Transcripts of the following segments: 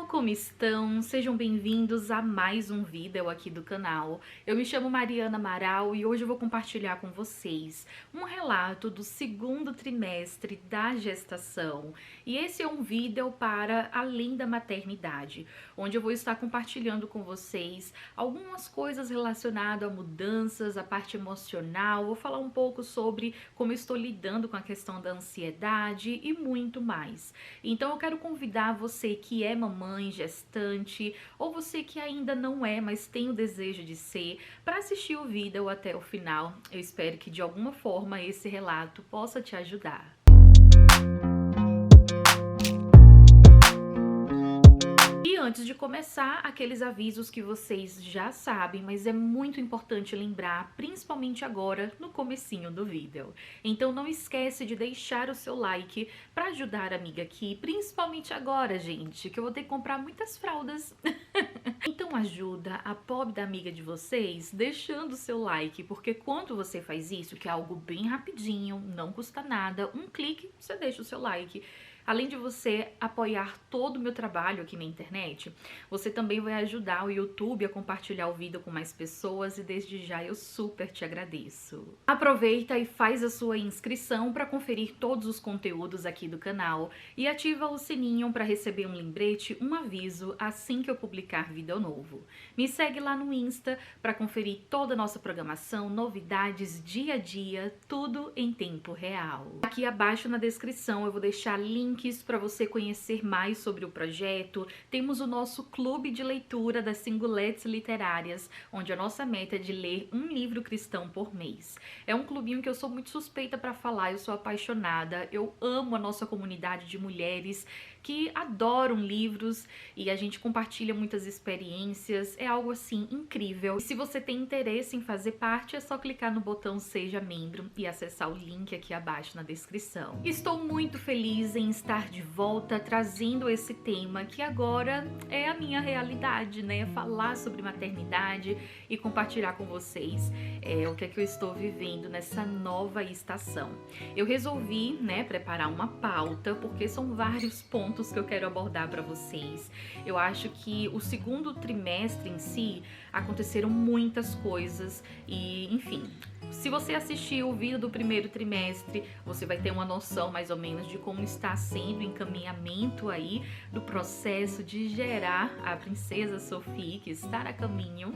como estão? Sejam bem-vindos a mais um vídeo aqui do canal. Eu me chamo Mariana Amaral e hoje eu vou compartilhar com vocês um relato do segundo trimestre da gestação. E esse é um vídeo para além da maternidade, onde eu vou estar compartilhando com vocês algumas coisas relacionadas a mudanças, a parte emocional, vou falar um pouco sobre como eu estou lidando com a questão da ansiedade e muito mais. Então eu quero convidar você que é mamãe, gestante, ou você que ainda não é, mas tem o desejo de ser, para assistir o vídeo até o final. Eu espero que de alguma forma esse relato possa te ajudar. Antes de começar, aqueles avisos que vocês já sabem, mas é muito importante lembrar, principalmente agora no comecinho do vídeo. Então não esquece de deixar o seu like para ajudar a amiga aqui, principalmente agora, gente, que eu vou ter que comprar muitas fraldas. Então ajuda a pobre da amiga de vocês deixando o seu like, porque quando você faz isso, que é algo bem rapidinho, não custa nada, um clique, você deixa o seu like. Além de você apoiar todo o meu trabalho aqui na internet, você também vai ajudar o YouTube a compartilhar o vídeo com mais pessoas e desde já eu super te agradeço. Aproveita e faz a sua inscrição para conferir todos os conteúdos aqui do canal e ativa o sininho para receber um lembrete, um aviso assim que eu publicar vídeo novo. Me segue lá no Insta para conferir toda a nossa programação, novidades, dia a dia, tudo em tempo real. Aqui abaixo na descrição eu vou deixar links para você conhecer mais sobre o projeto. Temos o nosso clube de leitura das Singulettes Literárias, onde a nossa meta é de ler um livro cristão por mês. É um clubinho que eu sou muito suspeita para falar, eu sou apaixonada, eu amo a nossa comunidade de mulheres que adoram livros e a gente compartilha muitas experiências, é algo assim incrível. E se você tem interesse em fazer parte, é só clicar no botão Seja Membro e acessar o link aqui abaixo na descrição. Estou muito feliz em estar de volta trazendo esse tema que agora é a minha realidade, né? Falar sobre maternidade e compartilhar com vocês o que é que eu estou vivendo nessa nova estação. Eu resolvi, né, preparar uma pauta porque são vários pontos que eu quero abordar para vocês. Eu acho que o segundo trimestre em si aconteceram muitas coisas e, enfim, se você assistir o vídeo do primeiro trimestre, você vai ter uma noção mais ou menos de como está sendo o encaminhamento aí do processo de gerar a princesa Sophie, que está a caminho.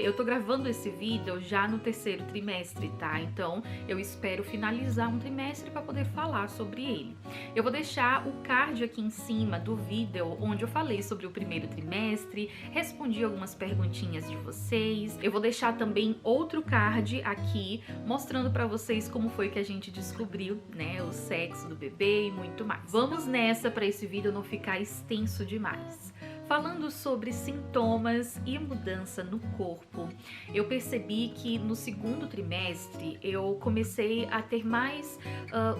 Eu tô gravando esse vídeo já no terceiro trimestre, tá? Então eu espero finalizar um trimestre para poder falar sobre ele. Eu vou deixar o card aqui em cima do vídeo onde eu falei sobre o primeiro trimestre, respondi algumas perguntinhas de vocês. Eu vou deixar também outro card aqui mostrando para vocês como foi que a gente descobriu, né, o sexo do bebê e muito mais. Vamos nessa para esse vídeo não ficar extenso demais. Falando sobre sintomas e mudança no corpo, eu percebi que no segundo trimestre eu comecei a ter mais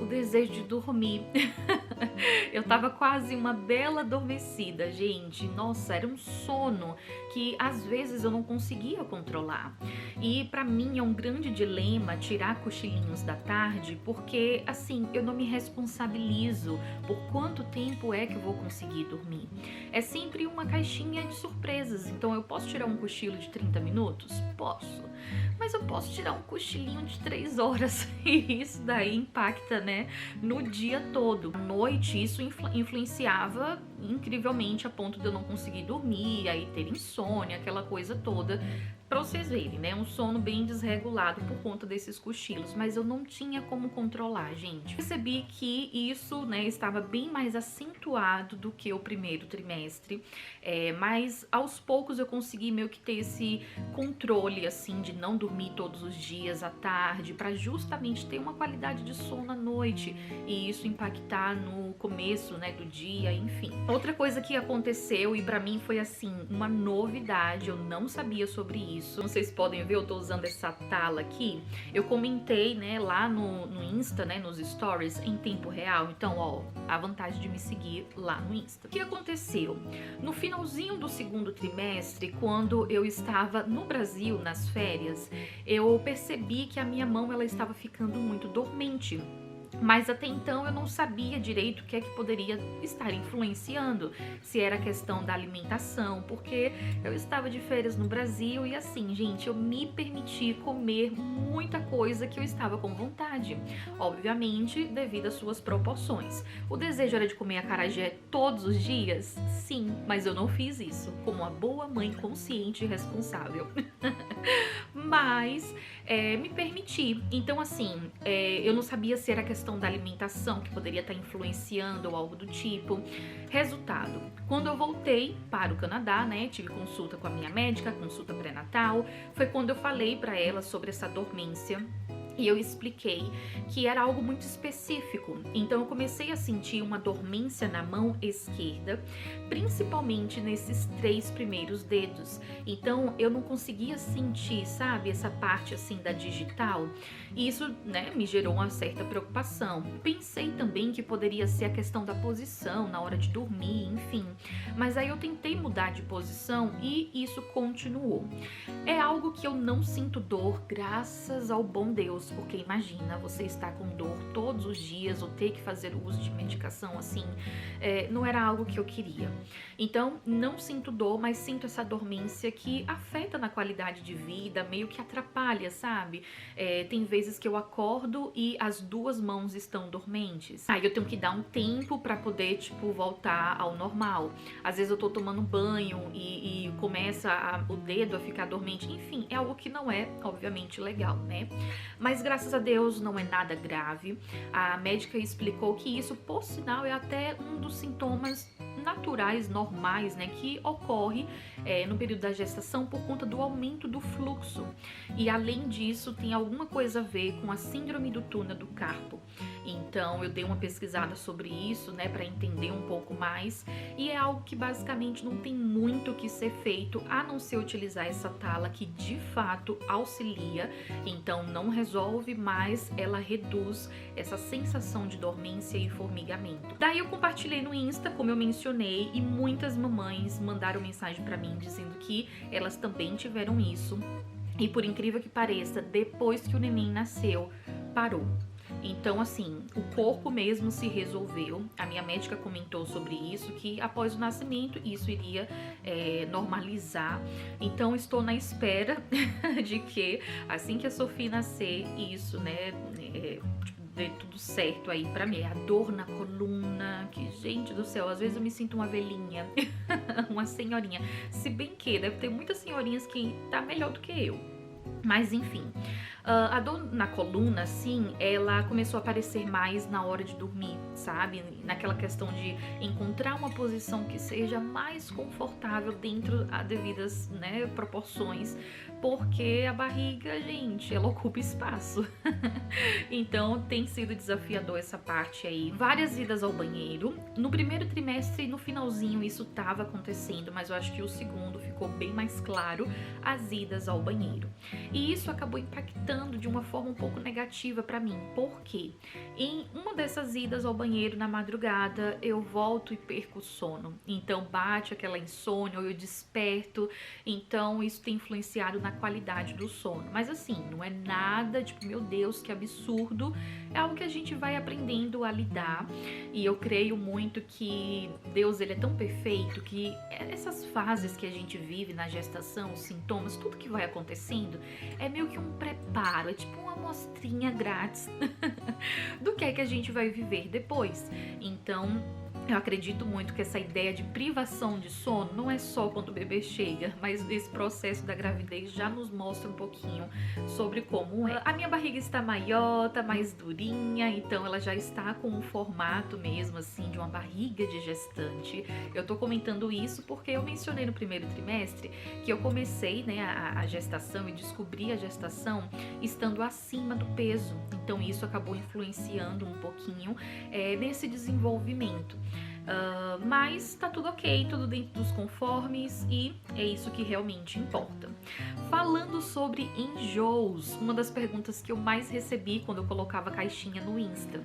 o desejo de dormir. Eu tava quase uma bela adormecida, gente. Nossa, era um sono que às vezes eu não conseguia controlar. E pra mim é um grande dilema tirar cochilinhos da tarde, porque assim, eu não me responsabilizo por quanto tempo é que eu vou conseguir dormir. É sempre uma caixinha de surpresas, então eu posso tirar um cochilo de 30 minutos? Posso. Mas eu posso tirar um cochilinho de 3 horas e isso daí impacta, né, no dia todo. À noite isso influenciava incrivelmente a ponto de eu não conseguir dormir, aí ter insônia, aquela coisa toda. Pra vocês verem, né, um sono bem desregulado por conta desses cochilos, mas eu não tinha como controlar, gente. Percebi que isso, né, estava bem mais acentuado do que o primeiro trimestre, mas aos poucos eu consegui meio que ter esse controle, assim, de não dormir todos os dias à tarde, pra justamente ter uma qualidade de sono à noite e isso impactar no começo, né, do dia, enfim. Outra coisa que aconteceu e pra mim foi, assim, uma novidade, eu não sabia sobre isso. Vocês podem ver, eu tô usando essa tala aqui. Eu comentei, né, lá no Insta, né, nos stories, em tempo real. Então, ó, a vantagem de me seguir lá no Insta. O que aconteceu? No finalzinho do segundo trimestre, quando eu estava no Brasil, nas férias, eu percebi que a minha mão, ela estava ficando muito dormente. Mas até então eu não sabia direito o que é que poderia estar influenciando, se era a questão da alimentação, porque eu estava de férias no Brasil e assim, gente, eu me permiti comer muita coisa que eu estava com vontade, obviamente devido às suas proporções. O desejo era de comer acarajé todos os dias? Sim, mas eu não fiz isso, como uma boa mãe consciente e responsável. Mas me permiti. Então, assim, eu não sabia se era questão da alimentação que poderia estar influenciando ou algo do tipo. Resultado, quando eu voltei para o Canadá, né, tive consulta com a minha médica, consulta pré-natal, foi quando eu falei para ela sobre essa dormência. E eu expliquei que era algo muito específico. Então eu comecei a sentir uma dormência na mão esquerda, principalmente nesses 3 primeiros dedos. Então eu não conseguia sentir, sabe, essa parte assim da digital. E isso, né, me gerou uma certa preocupação. Pensei também que poderia ser a questão da posição na hora de dormir, enfim. Mas aí eu tentei mudar de posição e isso continuou. É algo que eu não sinto dor, graças ao bom Deus, porque imagina, você estar com dor todos os dias ou ter que fazer o uso de medicação assim, não era algo que eu queria. Então, não sinto dor, mas sinto essa dormência que afeta na qualidade de vida, meio que atrapalha, sabe? Tem vezes que eu acordo e as 2 mãos estão dormentes. Aí eu tenho que dar um tempo pra poder, tipo, voltar ao normal. Às vezes eu tô tomando banho e começa o dedo a ficar dormente. Enfim, é algo que não é, obviamente, legal, né? Mas graças a Deus não é nada grave. A médica explicou que isso, por sinal, é até um dos sintomas naturais, normais, né, que ocorre no período da gestação por conta do aumento do fluxo. E além disso, tem alguma coisa a ver com a síndrome do túnel do carpo. Então, eu dei uma pesquisada sobre isso, né, para entender um pouco mais. E é algo que basicamente não tem muito o que ser feito, a não ser utilizar essa tala que de fato auxilia. Então, não resolve, mas ela reduz essa sensação de dormência e formigamento. Daí eu compartilhei no Insta, como eu mencionei, e muitas mamães mandaram mensagem para mim dizendo que elas também tiveram isso. E por incrível que pareça, depois que o neném nasceu, parou. Então, assim, o corpo mesmo se resolveu. A minha médica comentou sobre isso, que após o nascimento isso iria normalizar. Então, estou na espera de que, assim que a Sofia nascer, isso, né, dê tudo certo aí pra mim. A dor na coluna, que, gente do céu, às vezes eu me sinto uma velhinha, uma senhorinha. Se bem que deve ter muitas senhorinhas que tá melhor do que eu. Mas enfim, a dor na coluna, assim, ela começou a aparecer mais na hora de dormir, sabe? Naquela questão de encontrar uma posição que seja mais confortável dentro das devidas, né, proporções, porque a barriga, gente, ela ocupa espaço. Então tem sido desafiador essa parte aí. Várias idas ao banheiro. No primeiro trimestre, no finalzinho, isso estava acontecendo, mas eu acho que o segundo ficou bem mais claro, as idas ao banheiro. E isso acabou impactando de uma forma um pouco negativa pra mim. Por quê? Em uma dessas idas ao banheiro na madrugada, eu volto e perco o sono. Então bate aquela insônia, ou eu desperto. Então isso tem influenciado na qualidade do sono. Mas assim, não é nada tipo, meu Deus, que absurdo. É algo que a gente vai aprendendo a lidar. E eu creio muito que Deus, ele é tão perfeito que essas fases que a gente vive na gestação, os sintomas, tudo que vai acontecendo, é meio que um preparo, é tipo uma amostrinha grátis do que é que a gente vai viver depois. Então, eu acredito muito que essa ideia de privação de sono não é só quando o bebê chega, mas esse processo da gravidez já nos mostra um pouquinho sobre como é. A minha barriga está maior, tá mais durinha, então ela já está com um formato mesmo assim de uma barriga de gestante. Eu tô comentando isso porque eu mencionei no primeiro trimestre que eu comecei, né, a gestação e descobri a gestação estando acima do peso. Então isso acabou influenciando um pouquinho nesse desenvolvimento. Mas tá tudo ok, tudo dentro dos conformes e é isso que realmente importa. Falando sobre enjoos, uma das perguntas que eu mais recebi quando eu colocava a caixinha no Insta.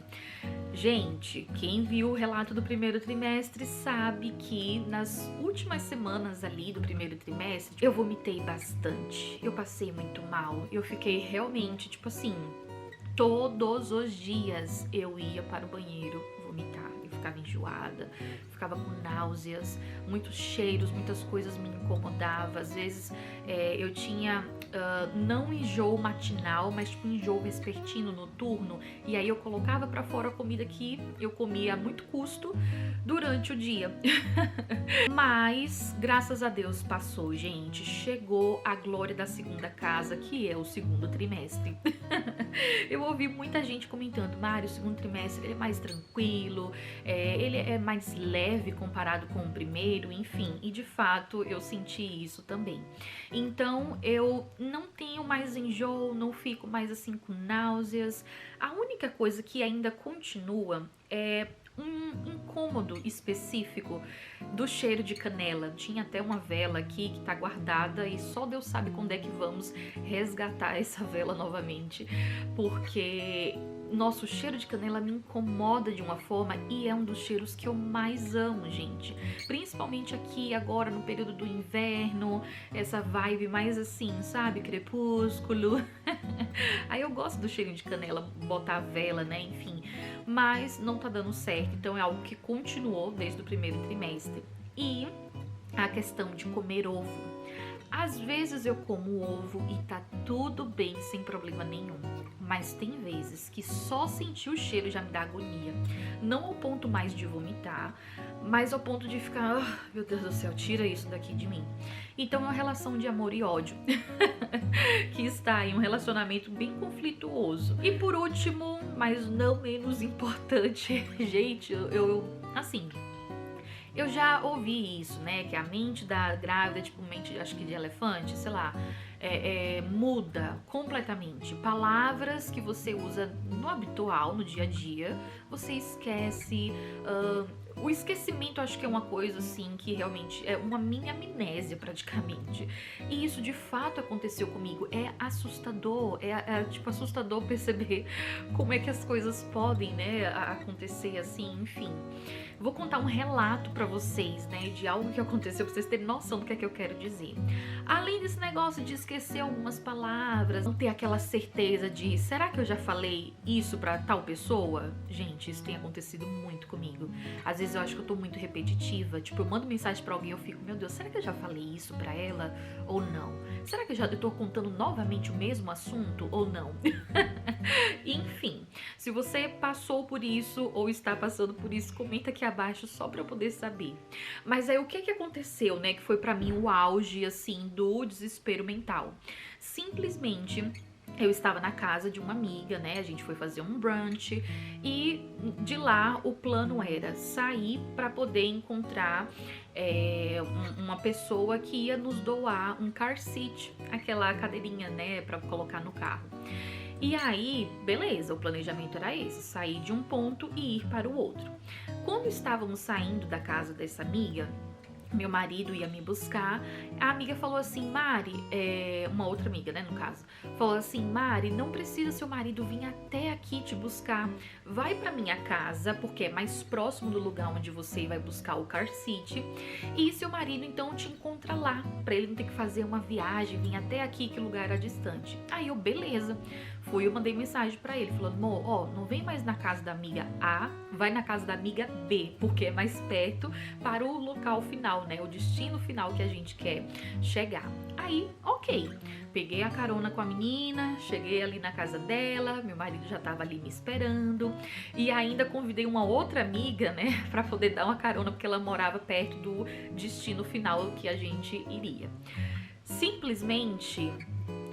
Gente, quem viu o relato do primeiro trimestre sabe que nas últimas semanas ali do primeiro trimestre eu vomitei bastante, eu passei muito mal, eu fiquei realmente tipo assim, Todos os dias eu ia para o banheiro vomitar. Eu ficava enjoada, ficava com náuseas, muitos cheiros, muitas coisas me incomodavam. Às vezes eu tinha não enjoo matinal, mas tipo enjoo vespertino, noturno. E aí eu colocava pra fora a comida que eu comia a muito custo durante o dia. Mas, graças a Deus, passou, gente. Chegou a glória da segunda casa, que é o segundo trimestre. Eu ouvi muita gente comentando, Mari, o segundo trimestre ele é mais tranquilo, ele é mais leve comparado com o primeiro, enfim. E de fato eu senti isso também. Então eu não tenho mais enjoo, não fico mais assim com náuseas. A única coisa que ainda continua é um incômodo específico do cheiro de canela. Tinha até uma vela aqui que tá guardada e só Deus sabe quando é que vamos resgatar essa vela novamente, porque nosso cheiro de canela me incomoda de uma forma e é um dos cheiros que eu mais amo, gente. Principalmente aqui agora no período do inverno, essa vibe mais assim, sabe, crepúsculo. Aí eu gosto do cheirinho de canela, botar a vela, né, enfim. Mas não tá dando certo, então é algo que continuou desde o primeiro trimestre. E a questão de comer ovo. Às vezes eu como ovo e tá tudo bem, sem problema nenhum. Mas tem vezes que só sentir o cheiro já me dá agonia. Não ao ponto mais de vomitar, mas ao ponto de ficar, meu Deus do céu, tira isso daqui de mim. Então é uma relação de amor e ódio que está em um relacionamento bem conflituoso. E por último, mas não menos importante, gente, assim, eu já ouvi isso, né? Que a mente da grávida, tipo mente, acho que de elefante, sei lá, muda completamente. Palavras que você usa no habitual, no dia a dia, você esquece. O esquecimento acho que é uma coisa assim que realmente é uma mini amnésia praticamente. E isso de fato aconteceu comigo. É assustador, tipo assustador perceber como é que as coisas podem, né, acontecer assim, enfim. Vou contar um relato pra vocês, né, de algo que aconteceu pra vocês terem noção do que é que eu quero dizer. Além desse negócio de esquecer algumas palavras, não ter aquela certeza de, será que eu já falei isso pra tal pessoa? Gente, isso tem acontecido muito comigo. Às vezes eu acho que eu tô muito repetitiva, tipo, eu mando mensagem pra alguém e eu fico, meu Deus, será que eu já falei isso pra ela ou não? Será que eu tô contando novamente o mesmo assunto ou não? Enfim, se você passou por isso ou está passando por isso, comenta aqui abaixo só pra eu poder saber. Mas aí o que aconteceu, né, que foi pra mim o auge, assim, do desespero mental? Simplesmente eu estava na casa de uma amiga, né? A gente foi fazer um brunch e de lá o plano era sair para poder encontrar uma pessoa que ia nos doar um car seat, aquela cadeirinha, né, para colocar no carro. E aí, beleza, o planejamento era esse, sair de um ponto e ir para o outro. Quando estávamos saindo da casa dessa amiga, meu marido ia me buscar, a amiga falou assim, Mari, uma outra amiga, né, no caso, falou assim, Mari, não precisa seu marido vir até aqui te buscar, vai pra minha casa, porque é mais próximo do lugar onde você vai buscar o car seat, e seu marido então te encontra lá, pra ele não ter que fazer uma viagem, vir até aqui, que o lugar era distante. Aí eu, beleza, fui, eu mandei mensagem pra ele, falando, amor, ó, não vem mais na casa da amiga A, vai na casa da amiga B, porque é mais perto para o local final, né, o destino final que a gente quer chegar. Aí, ok, peguei a carona com a menina, cheguei ali na casa dela, meu marido já tava ali me esperando e ainda convidei uma outra amiga, né, pra poder dar uma carona, porque ela morava perto do destino final que a gente iria. Simplesmente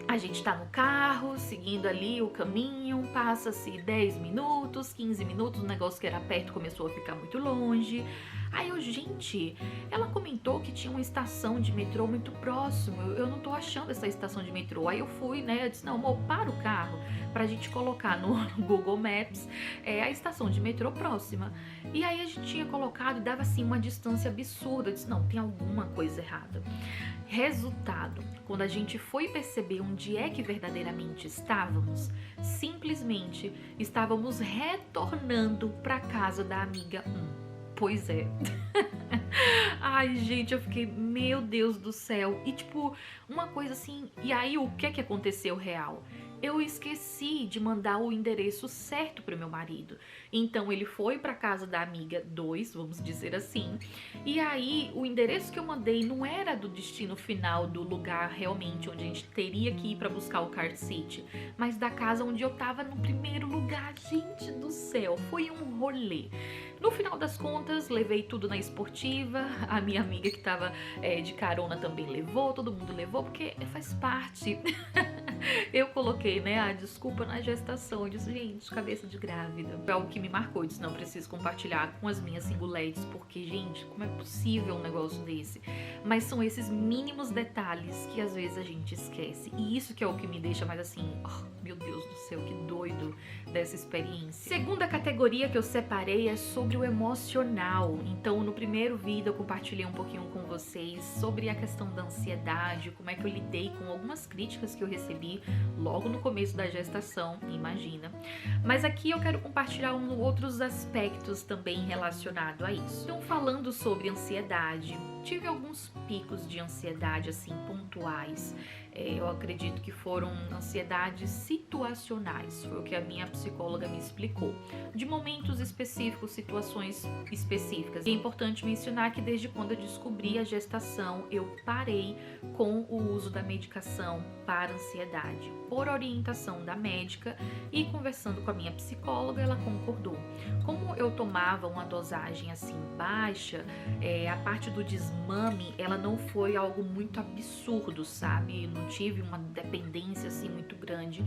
a gente tá no carro, seguindo ali o caminho, passa-se 10 minutos, 15 minutos, o negócio que era perto começou a ficar muito longe. Aí eu, gente, ela comentou que tinha uma estação de metrô muito próximo, eu não tô achando essa estação de metrô. Aí eu fui, né, eu disse, não, amor, para o carro pra gente colocar no Google Maps a estação de metrô próxima. E aí a gente tinha colocado e dava assim uma distância absurda, eu disse, não, tem alguma coisa errada. Resultado, quando a gente foi perceber onde é que verdadeiramente estávamos, simplesmente estávamos retornando pra casa da amiga 1. Pois é. Ai, gente, eu fiquei, meu Deus do céu. E tipo, uma coisa assim, e aí o que aconteceu real? eu esqueci de mandar o endereço certo para o meu marido. Então ele foi para casa da amiga 2, vamos dizer assim, e aí o endereço que eu mandei não era do destino final, do lugar realmente onde a gente teria que ir para buscar o car seat, mas da casa onde eu tava no primeiro lugar. Gente do céu, foi um rolê. No final das contas, levei tudo na esportiva, a minha amiga que tava de carona também levou, todo mundo levou, porque faz parte. Eu coloquei, né, a desculpa na gestação. Eu disse, gente, cabeça de grávida. Foi algo que me marcou. Eu disse, não, preciso compartilhar com as minhas singuletes, porque, gente, como é possível um negócio desse? Mas são esses mínimos detalhes que às vezes a gente esquece. E isso que é o que me deixa mais assim, oh, meu Deus do céu, que doido dessa experiência. Segunda categoria que eu separei é sobre o emocional. Então, no primeiro vídeo eu compartilhei um pouquinho com vocês sobre a questão da ansiedade, como é que eu lidei com algumas críticas que eu recebi logo no começo da gestação, imagina. Mas aqui eu quero compartilhar outros aspectos também relacionados a isso. Então, falando sobre ansiedade, tive alguns picos de ansiedade assim pontuais. Eu acredito que foram ansiedades situacionais, foi o que a minha psicóloga me explicou. De momentos específicos, situações específicas. E é importante mencionar que desde quando eu descobri a gestação, eu parei com o uso da medicação para ansiedade, por orientação da médica, e conversando com a minha psicóloga, ela concordou. Como eu tomava uma dosagem assim baixa, a parte do desmame, ela não foi algo muito absurdo, sabe? Não tive uma dependência assim muito grande.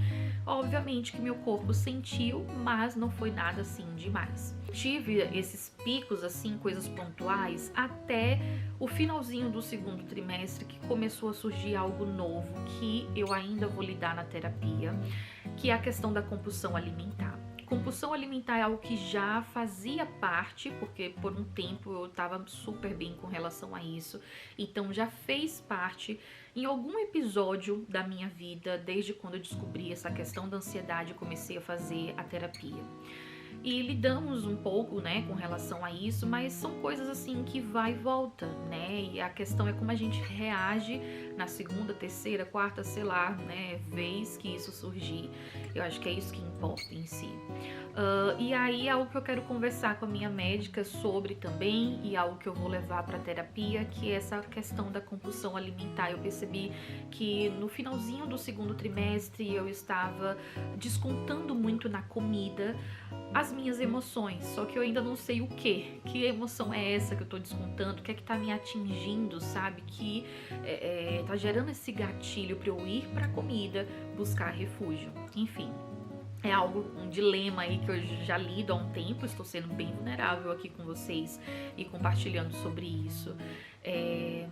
Obviamente que meu corpo sentiu, mas não foi nada assim demais. Tive esses picos assim, coisas pontuais, até o finalzinho do segundo trimestre, que começou a surgir algo novo que eu ainda vou lidar na terapia, que é a questão da compulsão alimentar. Compulsão alimentar é algo que já fazia parte, porque por um tempo eu estava super bem com relação a isso, então já fez parte em algum episódio da minha vida, desde quando eu descobri essa questão da ansiedade e comecei a fazer a terapia. E lidamos um pouco, né, com relação a isso, mas são coisas assim que vai e volta, né? E a questão é como a gente reage na segunda, terceira, quarta, sei lá, né, vez que isso surgir. Eu acho que é isso que importa em si. E aí é algo que eu quero conversar com a minha médica sobre também, e algo que eu vou levar para terapia, que é essa questão da compulsão alimentar. Eu percebi que no finalzinho do segundo trimestre eu estava descontando muito na comida as minhas emoções, só que eu ainda não sei o que emoção é essa que eu tô descontando, o que é que tá me atingindo, sabe, que tá gerando esse gatilho para eu ir pra comida, buscar refúgio, enfim. É algo, um dilema aí que eu já lido há um tempo, estou sendo bem vulnerável aqui com vocês e compartilhando sobre isso.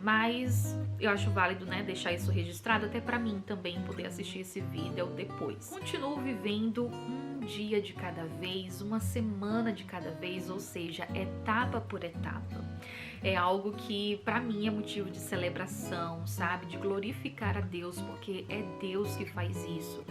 Mas eu acho válido, né, deixar isso registrado até pra mim também poder assistir esse vídeo depois. Continuo vivendo um dia de cada vez, uma semana de cada vez, ou seja, etapa por etapa. É algo que pra mim é motivo de celebração, sabe? De glorificar a Deus, porque é Deus que faz isso.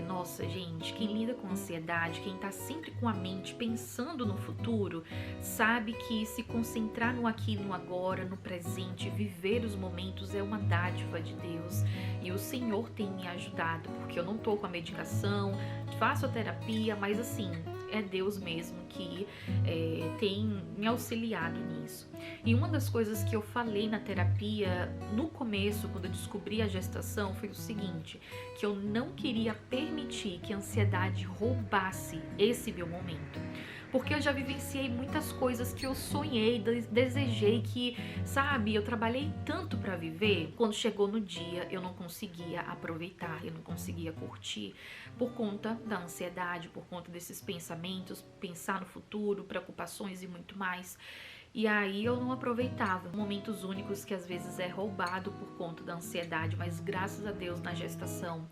Nossa, gente, quem lida com ansiedade, quem tá sempre com a mente pensando no futuro, sabe que se concentrar no aqui e no agora, no presente, viver os momentos é uma dádiva de Deus. E o Senhor tem me ajudado, porque eu não tô com a medicação, faço a terapia, mas assim, é Deus mesmo que tem me auxiliado nisso. E uma das coisas que eu falei na terapia no começo, quando eu descobri a gestação, foi o seguinte, que eu não queria permitir que a ansiedade roubasse esse meu momento. Porque eu já vivenciei muitas coisas que eu sonhei, desejei, que, sabe, eu trabalhei tanto pra viver. Quando chegou no dia, eu não conseguia aproveitar, eu não conseguia curtir, por conta da ansiedade, por conta desses pensamentos, pensar no futuro, preocupações e muito mais. E aí eu não aproveitava momentos únicos que às vezes é roubado por conta da ansiedade, mas graças a Deus na gestação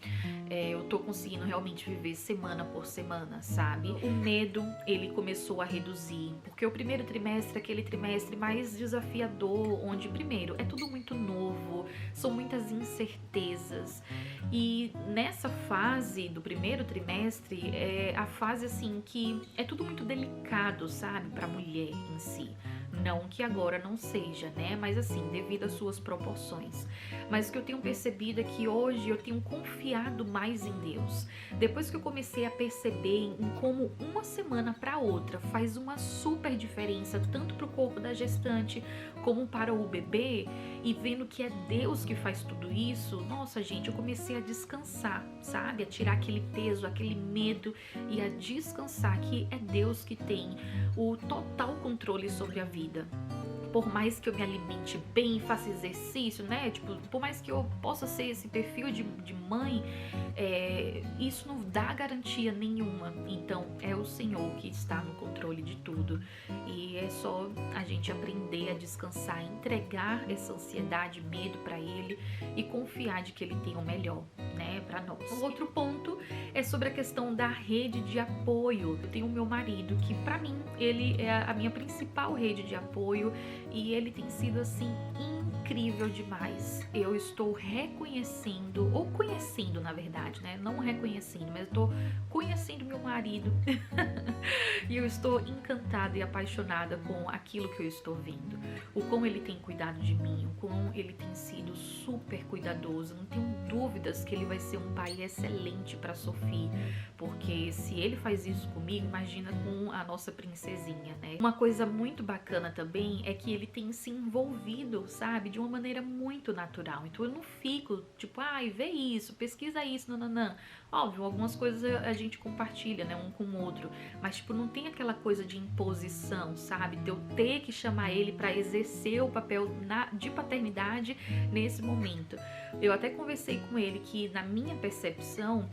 eu tô conseguindo realmente viver semana por semana, sabe? O medo, ele começou a reduzir, porque o primeiro trimestre é aquele trimestre mais desafiador, onde primeiro é tudo muito novo, são muitas incertezas. E nessa fase do primeiro trimestre é a fase assim que é tudo muito delicado, sabe, pra mulher em si. Não que agora não seja, né? Mas assim, devido às suas proporções. Mas o que eu tenho percebido é que hoje eu tenho confiado mais em Deus. Depois que eu comecei a perceber em como uma semana para outra faz uma super diferença, tanto para o corpo da gestante como para o bebê, e vendo que é Deus que faz tudo isso, nossa gente, eu comecei a descansar, sabe? A tirar aquele peso, aquele medo e a descansar que é Deus que tem o total controle sobre a vida. Por mais que eu me alimente bem, faça exercício, né? Tipo, por mais que eu possa ser esse perfil de mãe, isso não dá garantia nenhuma. Então, é o Senhor que está no controle de tudo. E é só a gente aprender a descansar, entregar essa ansiedade, medo para Ele e confiar de que Ele tem o melhor, né, para nós. O outro ponto é sobre a questão da rede de apoio. Eu tenho o meu marido, que para mim, ele é a minha principal rede de apoio. E ele tem sido assim incrível demais. Eu estou reconhecendo, ou conhecendo na verdade, né? Não reconhecendo, mas eu estou conhecendo meu marido. E eu estou encantada e apaixonada com aquilo que eu estou vendo. O como ele tem cuidado de mim, o como ele tem sido super cuidadoso. Não tenho dúvidas que ele vai ser um pai excelente para Sophie, porque se ele faz isso comigo, imagina com a nossa princesinha, né? Uma coisa muito bacana também é que ele tem se envolvido, sabe, de uma maneira muito natural. Então eu não fico tipo, ai, vê isso, pesquisa isso, nananã. Óbvio, algumas coisas a gente compartilha, né, um com o outro, mas tipo, não tem aquela coisa de imposição, sabe, de eu ter que chamar ele para exercer o papel de paternidade nesse momento. Eu até conversei com ele que, na minha percepção,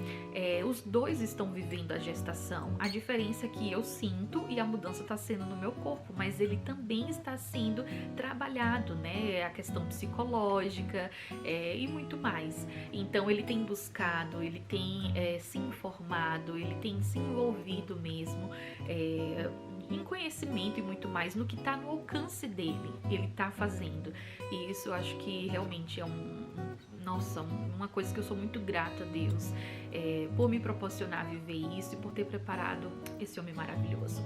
os dois estão vivendo a gestação. A diferença é que eu sinto e a mudança está sendo no meu corpo, mas ele também está sendo trabalhado, né? A questão psicológica e muito mais. Então ele tem buscado, ele tem se informado, ele tem se envolvido mesmo em conhecimento e muito mais no que está no alcance dele, ele está fazendo. E isso eu acho que realmente é nossa, uma coisa que eu sou muito grata a Deus por me proporcionar viver isso e por ter preparado esse homem maravilhoso.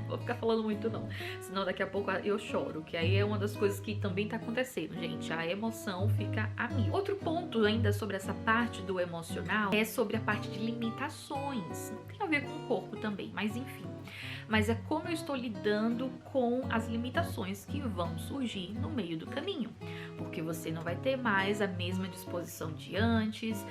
Vou ficar falando muito não, senão daqui a pouco eu choro, que aí é uma das coisas que também tá acontecendo, gente, a emoção fica a mil. Outro ponto ainda sobre essa parte do emocional é sobre a parte de limitações, não tem a ver com o corpo também, mas enfim. Mas é como eu estou lidando com as limitações que vão surgir no meio do caminho, porque você não vai ter mais a mesma disposição de antes,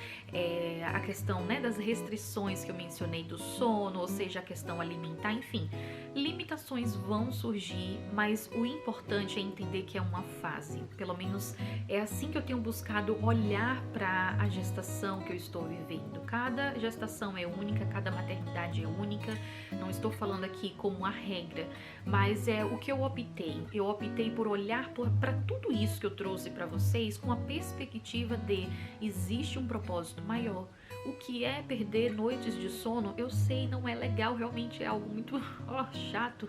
a questão, né, das restrições que eu mencionei do sono, ou seja, a questão alimentar, enfim, limitações vão surgir, mas o importante é entender que é uma fase. Pelo menos é assim que eu tenho buscado olhar para a gestação que eu estou vivendo. Cada gestação é única, cada maternidade é única. Não estou falando aqui como a regra, mas é o que eu optei. Eu optei por olhar para tudo isso que eu trouxe para vocês com a perspectiva de existe um propósito maior. O que é perder noites de sono, eu sei, não é legal, realmente é algo muito chato,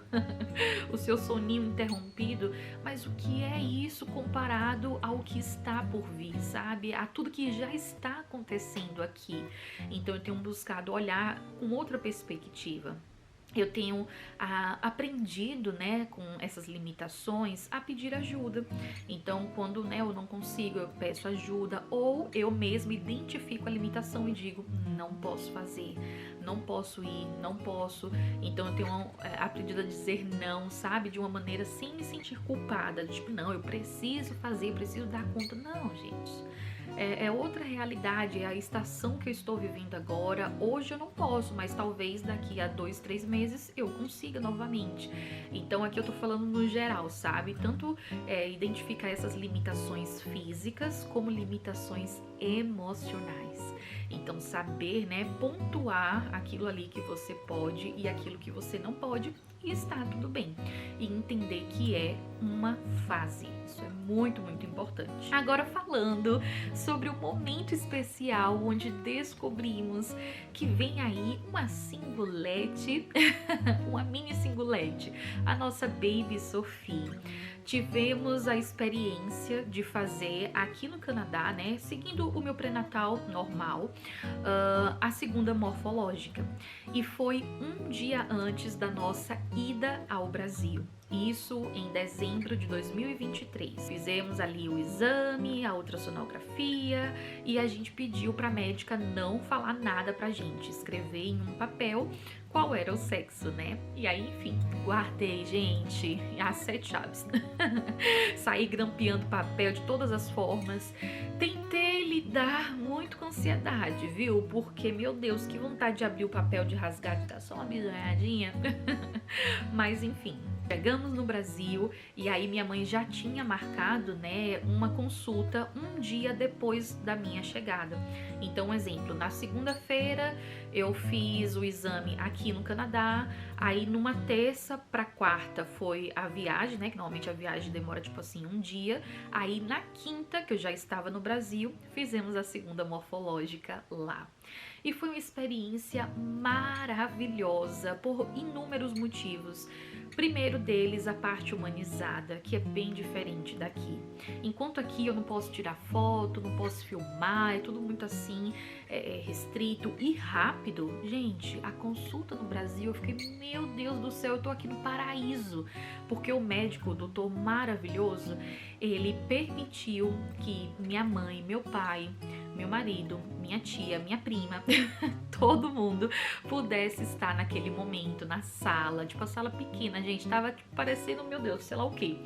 o seu soninho interrompido, mas o que é isso comparado ao que está por vir, sabe? A tudo que já está acontecendo aqui. Então eu tenho buscado olhar com outra perspectiva. Eu tenho aprendido, né, com essas limitações, a pedir ajuda. Então, quando, né, eu não consigo, eu peço ajuda, ou eu mesma identifico a limitação e digo, não posso fazer, não posso ir, não posso. Então, eu tenho aprendido a dizer não, sabe, de uma maneira sem me sentir culpada, tipo, não, eu preciso fazer, preciso dar conta. Não, gente. É outra realidade, é a estação que eu estou vivendo agora. Hoje eu não posso, mas talvez daqui a 2, 3 meses eu consiga novamente. Então aqui eu tô falando no geral, sabe? Tanto identificar essas limitações físicas como limitações emocionais. Então saber, né, pontuar aquilo ali que você pode e aquilo que você não pode, e está tudo bem. E entender que é uma fase. Isso é muito, muito importante. Agora falando sobre o momento especial onde descobrimos que vem aí uma singulete, uma mini singulete, a nossa baby Sophie. Tivemos a experiência de fazer aqui no Canadá, né, seguindo o meu pré-natal normal, a segunda morfológica. E foi um dia antes da nossa ida ao Brasil. Isso em dezembro de 2023. Fizemos ali o exame, a ultrassonografia e a gente pediu para a médica não falar nada pra gente, escrever em um papel qual era o sexo, né? E aí, enfim, guardei, gente, as 7 chaves. Saí grampeando papel de todas as formas. Tentei lidar muito com ansiedade, viu? Porque, meu Deus, que vontade de abrir o papel, de rasgar, de dar só uma bisoiadinha. Mas, enfim. Chegamos no Brasil e aí minha mãe já tinha marcado, né, uma consulta um dia depois da minha chegada. Então, um exemplo, na segunda-feira eu fiz o exame aqui no Canadá, aí numa terça pra quarta foi a viagem, né, que normalmente a viagem demora tipo assim um dia, aí na quinta, que eu já estava no Brasil, fizemos a segunda morfológica lá. E foi uma experiência maravilhosa por inúmeros motivos. Primeiro deles, a parte humanizada, que é bem diferente daqui. Enquanto aqui eu não posso tirar foto, não posso filmar, é tudo muito assim, restrito e rápido. Gente, a consulta no Brasil, eu fiquei, meu Deus do céu, eu tô aqui no paraíso. Porque o médico, o doutor maravilhoso, ele permitiu que minha mãe, meu pai, meu marido, minha tia, minha prima, todo mundo pudesse estar naquele momento na sala, tipo a sala pequena, gente, tava tipo, parecendo, meu Deus, sei lá o quê,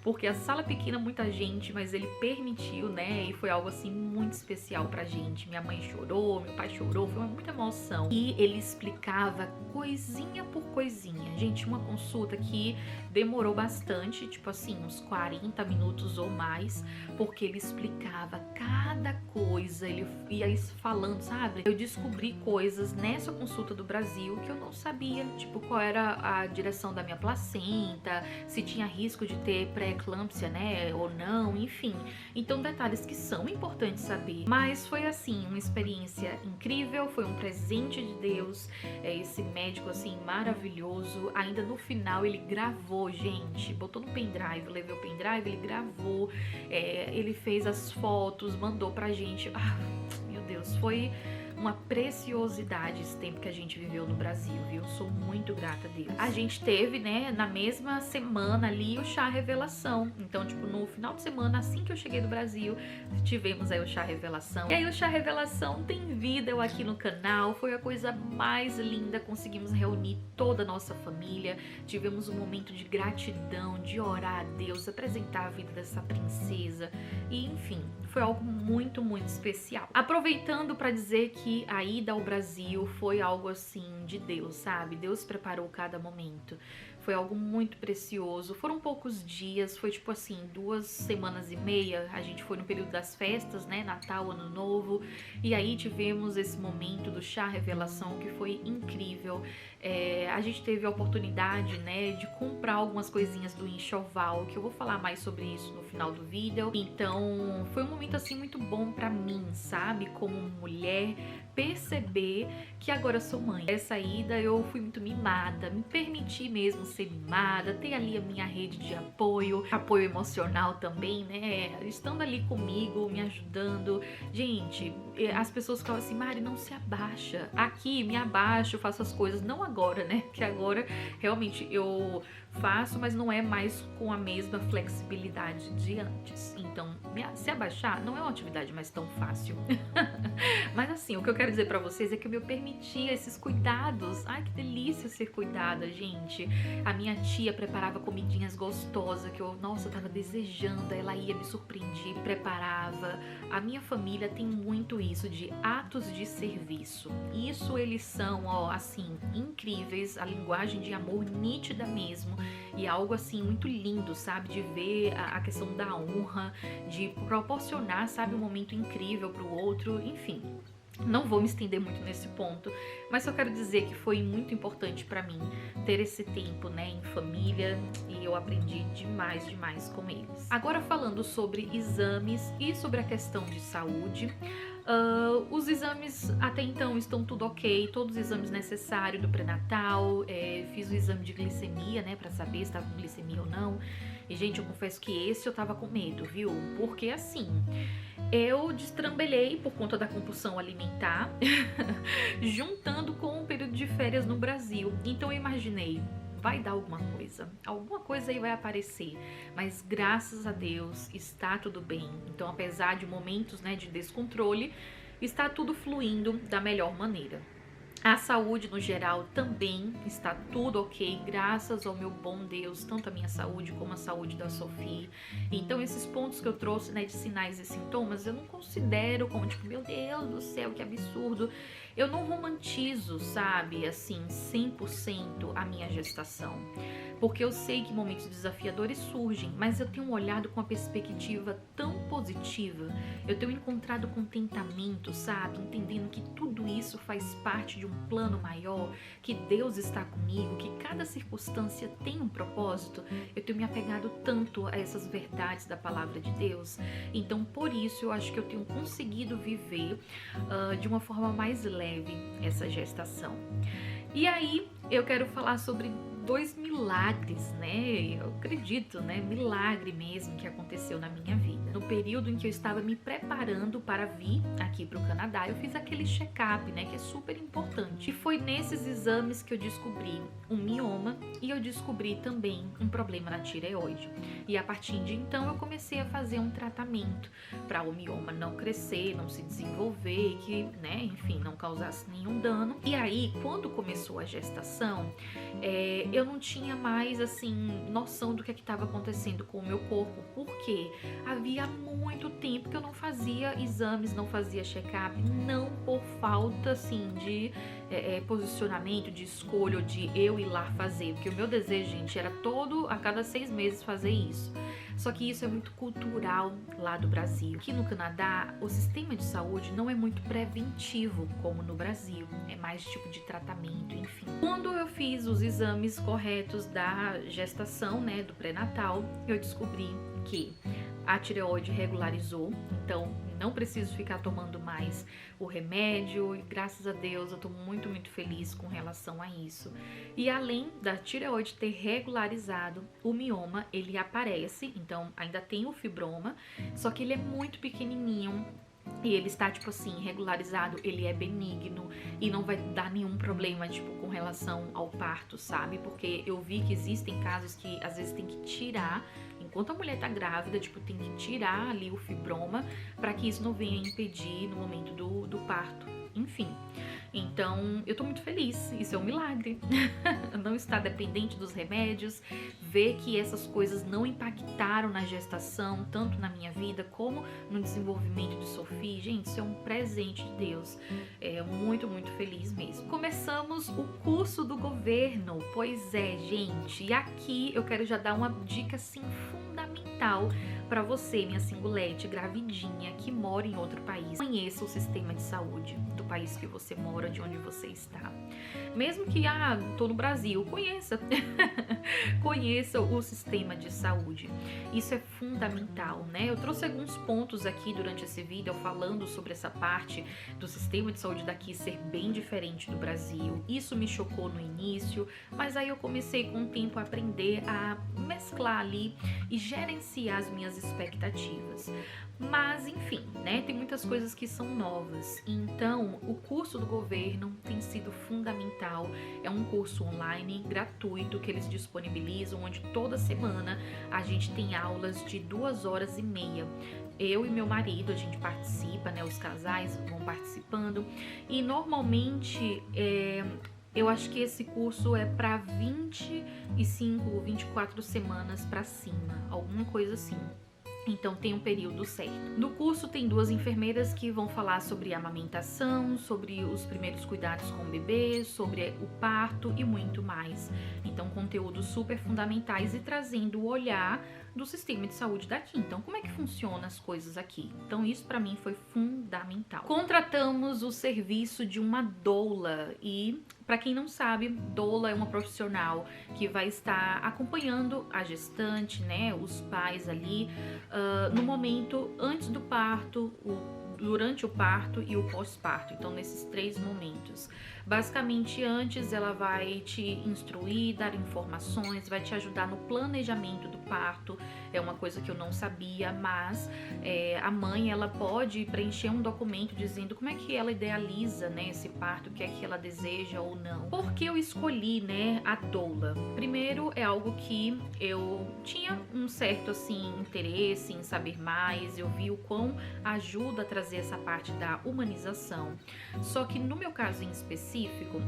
porque a sala pequena, muita gente, mas ele permitiu, né, e foi algo assim muito especial pra gente. Minha mãe chorou, meu pai chorou, foi muita emoção, e ele explicava coisinha por coisinha, gente, uma consulta que demorou bastante, tipo assim, uns 40 minutos ou mais, porque ele explicava cada coisa, ele ia falando, sabe? Eu descobri coisas nessa consulta do Brasil que eu não sabia, tipo, qual era a direção da minha placenta, se tinha risco de ter pré-eclâmpsia, né, ou não, enfim. Então, detalhes que são importantes saber. Mas foi assim, uma experiência incrível, foi um presente de Deus, esse médico, assim, maravilhoso. Ainda no final, ele gravou, gente, botou no pendrive, eu levei o pendrive, ele gravou, ele fez as fotos, mandou pra gente. Meu Deus, foi uma preciosidade esse tempo que a gente viveu no Brasil, viu? Eu sou muito grata a Deus. A gente teve, né, na mesma semana ali o chá revelação. Então, tipo, no final de semana, assim que eu cheguei do Brasil, tivemos aí o chá revelação. E aí o chá revelação tem vídeo aqui no canal, foi a coisa mais linda, conseguimos reunir toda a nossa família, tivemos um momento de gratidão, de orar a Deus, apresentar a vida dessa princesa e, enfim, foi algo muito, muito especial. Aproveitando para dizer que a ida ao Brasil foi algo assim de Deus, sabe? Deus preparou cada momento. Foi algo muito precioso. Foram poucos dias, foi tipo assim, 2 semanas e meia. A gente foi no período das festas, né? Natal, Ano Novo. E aí tivemos esse momento do chá revelação que foi incrível. A gente teve a oportunidade, né, de comprar algumas coisinhas do enxoval, que eu vou falar mais sobre isso no final do vídeo. Então, foi um momento assim muito bom pra mim, sabe? Como mulher, perceber que agora sou mãe. Essa ida eu fui muito mimada, me permiti mesmo ser mimada, ter ali a minha rede de apoio emocional também, né? Estando ali comigo, me ajudando. Gente, as pessoas falam assim, Mari, não se abaixa. Aqui, me abaixo, faço as coisas, não agora, né? Que agora realmente eu faço, mas não é mais com a mesma flexibilidade de antes. Então, se abaixar não é uma atividade mais tão fácil. Mas assim, o que eu quero dizer pra vocês é que eu me permitia esses cuidados. Ai, que delícia ser cuidada, gente. A minha tia preparava comidinhas gostosas que eu, nossa, eu tava desejando. Ela ia, me surpreendia, preparava. A minha família tem muito isso de atos de serviço. Isso eles são, ó, assim, incríveis. A linguagem de amor nítida mesmo. E algo assim muito lindo, sabe? De ver a questão da honra, de proporcionar, sabe, um momento incrível pro outro, enfim. Não vou me estender muito nesse ponto, mas só quero dizer que foi muito importante pra mim ter esse tempo, né, em família, e eu aprendi demais, demais com eles. Agora falando sobre exames e sobre a questão de saúde, os exames até então estão tudo ok, todos os exames necessários do pré-natal, fiz o exame de glicemia, né, pra saber se estava com glicemia ou não, e gente, eu confesso que esse eu tava com medo, viu, porque assim, eu destrambelhei por conta da compulsão alimentar, juntando com o período de férias no Brasil, então eu imaginei, vai dar alguma coisa aí vai aparecer, mas graças a Deus está tudo bem. Então, apesar de momentos, né, de descontrole, está tudo fluindo da melhor maneira. A saúde no geral também está tudo ok, graças ao meu bom Deus, tanto a minha saúde como a saúde da Sophie. Então esses pontos que eu trouxe, né, de sinais e sintomas, eu não considero como tipo, meu Deus do céu, que absurdo. Eu não romantizo, sabe, assim, 100% a minha gestação. Porque eu sei que momentos desafiadores surgem, mas eu tenho olhado com uma perspectiva tão positiva. Eu tenho encontrado contentamento, sabe? Entendendo que tudo isso faz parte de um plano maior, que Deus está comigo, que cada circunstância tem um propósito. Eu tenho me apegado tanto a essas verdades da palavra de Deus. Então, por isso, eu acho que eu tenho conseguido viver de uma forma mais leve essa gestação. E aí, eu quero falar sobre 2 milagres, né? Eu acredito, né? Milagre mesmo que aconteceu na minha vida. No período em que eu estava me preparando para vir aqui para o Canadá, eu fiz aquele check-up, né? Que é super importante. E foi nesses exames que eu descobri um mioma e eu descobri também um problema na tireoide. E a partir de então eu comecei a fazer um tratamento para o mioma não crescer, não se desenvolver, que, né? Enfim, não causasse nenhum dano. E aí, quando começou a gestação, eu não tinha mais, assim, noção do que estava acontecendo com o meu corpo, porque havia muito tempo que eu não fazia exames, não fazia check-up, não por falta, assim, de posicionamento, de escolha, ou de eu ir lá fazer, porque o meu desejo, gente, era a cada 6 meses fazer isso. Só que isso é muito cultural lá do Brasil. Aqui no Canadá, o sistema de saúde não é muito preventivo como no Brasil. É mais tipo de tratamento, enfim. Quando eu fiz os exames corretos da gestação, né, do pré-natal, eu descobri que a tireoide regularizou, então não preciso ficar tomando mais o remédio e graças a Deus eu tô muito, muito feliz com relação a isso. E além da tireoide ter regularizado, o mioma, ele aparece, então ainda tem o fibroma, só que ele é muito pequenininho. E ele está, tipo assim, regularizado, ele é benigno e não vai dar nenhum problema, tipo, com relação ao parto, sabe? Porque eu vi que existem casos que às vezes tem que tirar, enquanto a mulher tá grávida, tipo, tem que tirar ali o fibroma para que isso não venha impedir no momento do parto. Enfim, então eu tô muito feliz, isso é um milagre. Não estar dependente dos remédios, ver que essas coisas não impactaram na gestação, tanto na minha vida como no desenvolvimento de Sophie. Gente, isso é um presente de Deus. É muito, muito feliz mesmo. Começamos o curso do governo, pois é, gente. E aqui eu quero já dar uma dica, assim, fundamental para você, minha singulete, gravidinha, que mora em outro país. Conheça o sistema de saúde do país que você mora, de onde você está. Mesmo que, tô no Brasil, conheça. Conheça o sistema de saúde. Isso é fundamental, né? Eu trouxe alguns pontos aqui durante esse vídeo falando sobre essa parte do sistema de saúde daqui ser bem diferente do Brasil. Isso me chocou no início, mas aí eu comecei com o tempo a aprender a mesclar ali e gerenciar as minhas expectativas. Mas, enfim, né? Tem muitas coisas que são novas. Então, o curso do governo tem sido fundamental. É um curso online gratuito que eles disponibilizam, onde toda semana a gente tem aulas de 2h30. Eu e meu marido, a gente participa, né? Os casais vão participando. E normalmente, eu acho que esse curso é para 25 ou 24 semanas para cima, alguma coisa assim. Então tem um período certo. No curso tem 2 enfermeiras que vão falar sobre a amamentação, sobre os primeiros cuidados com o bebê, sobre o parto e muito mais. Então conteúdos super fundamentais e trazendo o olhar do sistema de saúde daqui. Então como é que funcionam as coisas aqui? Então isso para mim foi fundamental. Contratamos o serviço de uma doula e para quem não sabe, doula é uma profissional que vai estar acompanhando a gestante, né, os pais ali no momento antes do parto, durante o parto e o pós-parto. Então nesses 3 momentos. Basicamente, antes ela vai te instruir, dar informações, vai te ajudar no planejamento do parto, é uma coisa que eu não sabia, mas a mãe, ela pode preencher um documento dizendo como é que ela idealiza, né, esse parto, o que é que ela deseja ou não. Por que eu escolhi, né, a doula? Primeiro, é algo que eu tinha um certo, assim, interesse em saber mais, eu vi o quão ajuda a trazer essa parte da humanização. Só que no meu caso em específico,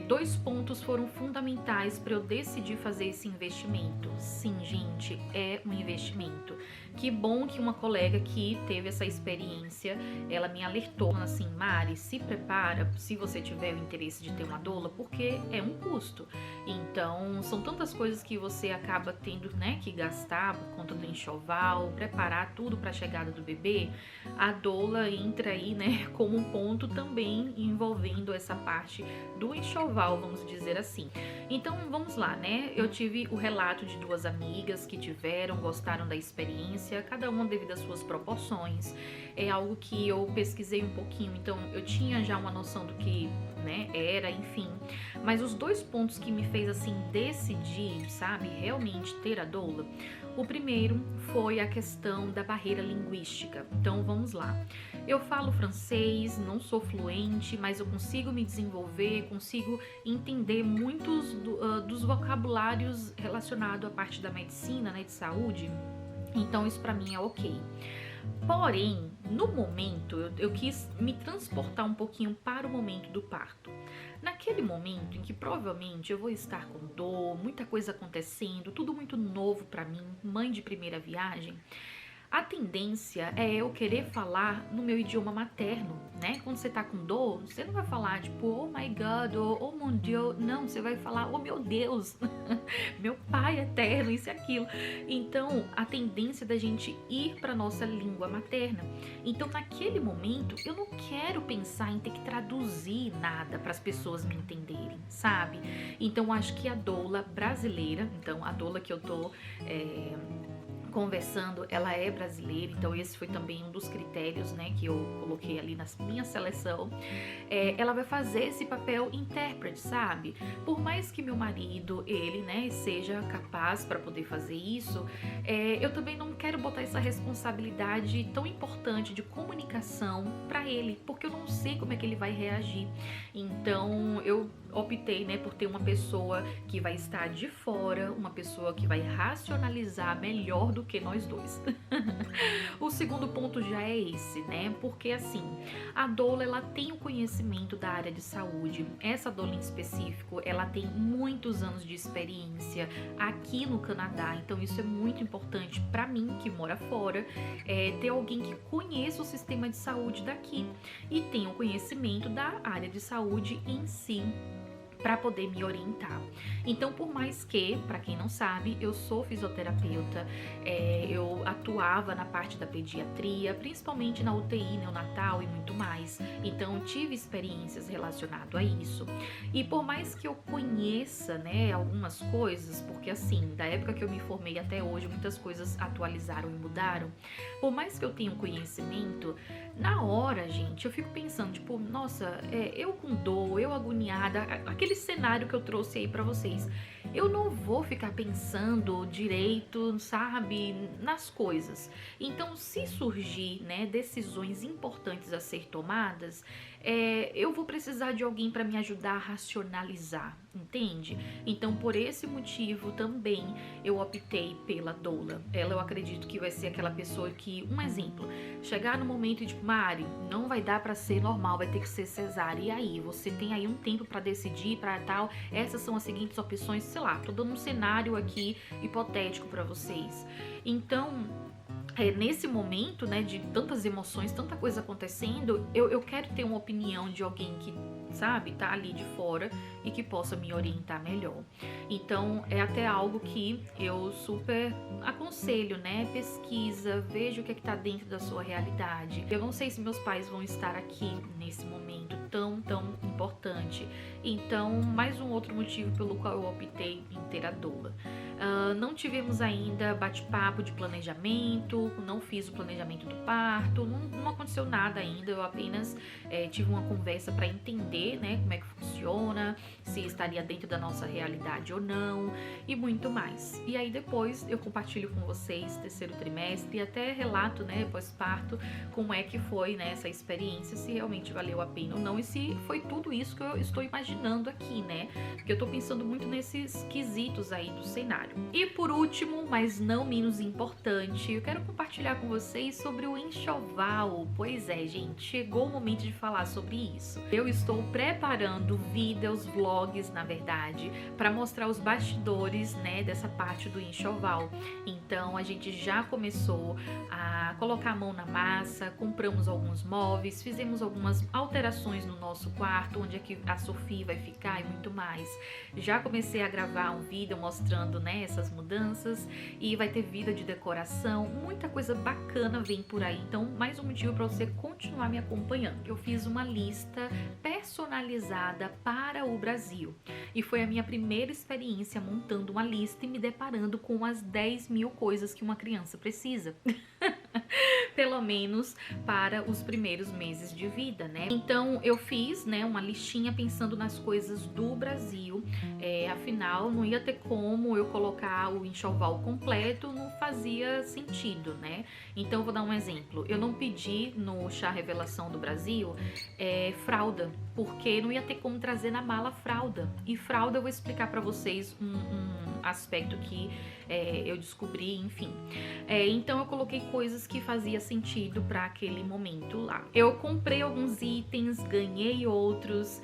dois pontos foram fundamentais para eu decidir fazer esse investimento. Sim, gente, é um investimento. Que bom que uma colega que teve essa experiência, ela me alertou, assim, Mari, se prepara se você tiver o interesse de ter uma doula, porque é um custo. Então, são tantas coisas que você acaba tendo, né, que gastar por conta do enxoval, preparar tudo para a chegada do bebê. A doula entra aí, né, como um ponto também envolvendo essa parte do enxoval, vamos dizer assim. Então, vamos lá, né? Eu tive o relato de duas amigas que tiveram, gostaram da experiência, cada uma devido às suas proporções. É algo que eu pesquisei um pouquinho, então eu tinha já uma noção do que, né, era, enfim. Mas os dois pontos que me fez, assim, decidir, sabe, realmente ter a doula, o primeiro foi a questão da barreira linguística. Então, vamos lá. Eu falo francês, não sou fluente, mas eu consigo me desenvolver, consigo entender muitos dos vocabulários relacionados à parte da medicina, né, de saúde. Então, isso pra mim é ok. Porém, no momento, eu quis me transportar um pouquinho para o momento do parto. Naquele momento em que provavelmente eu vou estar com dor, muita coisa acontecendo, tudo muito novo para mim, mãe de primeira viagem, a tendência é eu querer falar no meu idioma materno, né? Quando você tá com dor, você não vai falar tipo, oh my God, ou oh mon Dieu, não, você vai falar, oh meu Deus, meu pai eterno, isso e aquilo. Então, a tendência da gente ir para nossa língua materna. Então, naquele momento, eu não quero pensar em ter que traduzir nada para as pessoas me entenderem, sabe? Então, acho que a doula brasileira, então a doula que eu tô conversando, ela é brasileira, então esse foi também um dos critérios, né, que eu coloquei ali na minha seleção. Ela vai fazer esse papel intérprete, sabe? Por mais que meu marido, ele, né, seja capaz para poder fazer isso, eu também não quero botar essa responsabilidade tão importante de comunicação para ele, porque eu não sei como é que ele vai reagir. Então eu optei, né, por ter uma pessoa que vai estar de fora, uma pessoa que vai racionalizar melhor do que nós dois. O segundo ponto já é esse, né? Porque assim, a doula, ela tem o conhecimento da área de saúde. Essa doula em específico, ela tem muitos anos de experiência aqui no Canadá. Então isso é muito importante para mim, que mora fora, ter alguém que conheça o sistema de saúde daqui e tenha o conhecimento da área de saúde em si, para poder me orientar. Então, por mais que, para quem não sabe, eu sou fisioterapeuta, eu atuava na parte da pediatria, principalmente na UTI neonatal e muito mais. Então, tive experiências relacionadas a isso. E por mais que eu conheça, né, algumas coisas, porque assim, da época que eu me formei até hoje, muitas coisas atualizaram e mudaram. Por mais que eu tenha um conhecimento, na hora, gente, eu fico pensando, tipo, nossa, eu com dor, eu agoniada, aquele cenário que eu trouxe aí pra vocês, eu não vou ficar pensando direito, sabe, nas coisas. Então, se surgir, né, decisões importantes a ser tomadas, eu vou precisar de alguém para me ajudar a racionalizar, entende? Então, por esse motivo também eu optei pela doula. Ela, eu acredito que vai ser aquela pessoa que, um exemplo, chegar no momento de, Mari, não vai dar para ser normal, vai ter que ser cesárea. E aí, você tem aí um tempo para decidir, para tal. Essas são as seguintes opções, sei lá, tô dando um cenário aqui hipotético para vocês. Então, nesse momento, né, de tantas emoções, tanta coisa acontecendo, eu quero ter uma opinião de alguém que, sabe, tá ali de fora e que possa me orientar melhor. Então, é até algo que eu super aconselho, né? Pesquisa, veja o que tá dentro da sua realidade. Eu não sei se meus pais vão estar aqui nesse momento tão importante. Então, mais um outro motivo pelo qual eu optei em ter a doula. Não tivemos ainda bate-papo de planejamento, não fiz o planejamento do parto, não aconteceu nada ainda, eu apenas tive uma conversa para entender, né, como é que funciona, se estaria dentro da nossa realidade ou não, e muito mais. E aí depois eu compartilho com vocês terceiro trimestre e até relato, né, pós-parto, como é que foi, né, essa experiência, se realmente valeu a pena ou não, e se foi tudo isso que eu estou imaginando aqui, né, porque eu tô pensando muito nesses quesitos aí do cenário. E por último, mas não menos importante, eu quero compartilhar com vocês sobre o enxoval. Pois é, gente, chegou o momento de falar sobre isso. Eu estou preparando vídeos, vlogs, na verdade, para mostrar os bastidores, né, dessa parte do enxoval. Então a gente já começou a colocar a mão na massa, compramos alguns móveis, fizemos algumas alterações no nosso quarto, onde é que a Sofia vai ficar e muito mais. Já comecei a gravar um vídeo mostrando, né, essas mudanças, e vai ter vídeo de decoração, muita coisa bacana vem por aí. Então, mais um motivo para você continuar me acompanhando. Eu fiz uma lista personalizada para o Brasil e foi a minha primeira experiência montando uma lista e me deparando com as 10.000 coisas que uma criança precisa. Pelo menos para os primeiros meses de vida, né? Então eu fiz, né, uma listinha pensando nas coisas do Brasil. Afinal, não ia ter como eu colocar o enxoval completo, não fazia sentido, né? Então eu vou dar um exemplo. Eu não pedi no chá revelação do Brasil fralda, porque não ia ter como trazer na mala fralda. E fralda eu vou explicar para vocês um aspecto que eu descobri, enfim. Então eu coloquei coisas que fazia sentido para aquele momento lá. Eu comprei alguns itens, ganhei outros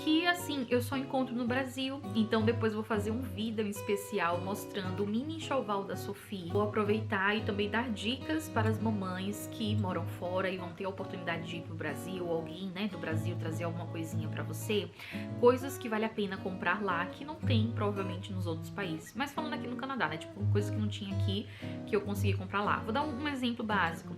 que assim eu só encontro no Brasil. Então depois vou fazer um vídeo especial mostrando o mini enxoval da Sofia. Vou aproveitar e também dar dicas para as mamães que moram fora e vão ter a oportunidade de ir pro Brasil, ou alguém, né, do Brasil trazer alguma coisinha para você, coisas que vale a pena comprar lá que não tem provavelmente nos outros países. Mas falando aqui no Canadá, né, tipo coisas que não tinha aqui que eu consegui comprar lá. Vou dar um exemplo básico.